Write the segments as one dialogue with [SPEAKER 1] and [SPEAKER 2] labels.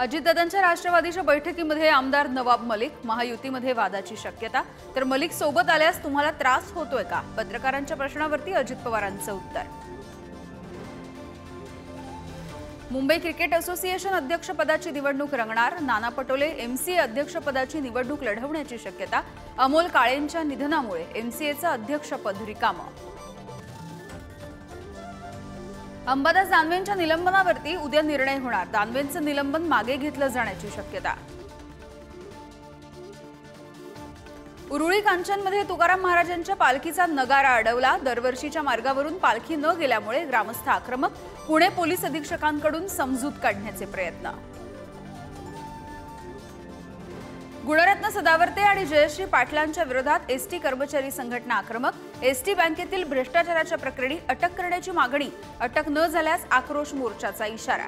[SPEAKER 1] अजितदादांच्या राष्ट्रवादीच्या बैठकीमध्ये आमदार नवाब मलिक, महायुतीमध्ये वादाची शक्यता, तर मलिक सोबत आल्यास तुम्हाला त्रास होतोय का? पत्रकारांच्या प्रश्नावरती अजित पवारांचं उत्तर. मुंबई क्रिकेट असोसिएशन अध्यक्षपदाची निवडणूक रंगणार, नाना पटोले एमसीए अध्यक्षपदाची निवडणूक लढवण्याची शक्यता, अमोल काळेंच्या निधनामुळे एमसीएचं अध्यक्षपद रिकामं. अंबादास दानवेंच्या निलंबनावरती उद्या निर्णय होणार, दानवेंचं निलंबन मागे घेतलं जाण्याची शक्यता. उरुळी कांचनमध्ये तुकाराम महाराजांच्या पालखीचा नगारा अडवला, दरवर्षीच्या मार्गावरून पालखी न गेल्यामुळे ग्रामस्थ आक्रमक, पुणे पोलीस अधीक्षकांकडून समजूत काढण्याचे प्रयत्न. गुणरत्न सदावर्ते आणि जयश्री पाटलांच्या विरोधात एसटी कर्मचारी संघटना आक्रमक, एसटी बँकेतील भ्रष्टाचाराच्या प्रकरणी अटक करण्याची मागणी, अटक न झाल्यास आक्रोश मोर्चाचा इशारा.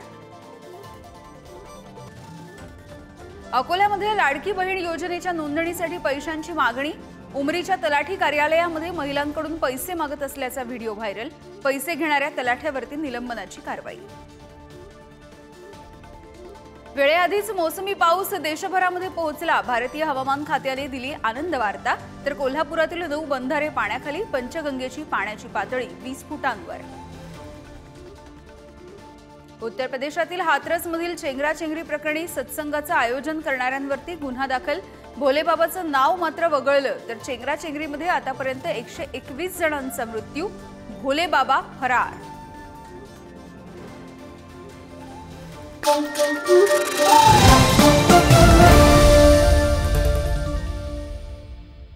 [SPEAKER 1] अकोल्यामध्ये लाडकी बहीण योजनेच्या नोंदणीसाठी पैशांची मागणी, उमरीच्या तलाठी कार्यालयामध्ये महिलांकडून पैसे मागत असल्याचा व्हिडिओ व्हायरल, पैसे घेणाऱ्या तलाठ्यावरती निलंबनाची कारवाई. वेळेआधीच मोसमी पाऊस देशभरामध्ये पोहोचला, भारतीय हवामान खात्याने दिली आनंद वार्ता, तर कोल्हापुरातील 9 बंधारे पाण्याखाली, पंचगंगेची पाण्याची पातळी 20 फुटांवर. उत्तर प्रदेशातील हाथरसमधील चेंगराचेंगरी प्रकरणी सत्संगाचं आयोजन करणाऱ्यांवरती गुन्हा दाखल, भोलेबाबाचं नाव मात्र वगळलं, तर चेंगराचेंगरीमध्ये आतापर्यंत 121 जणांचा मृत्यू, भोलेबाबा फरार.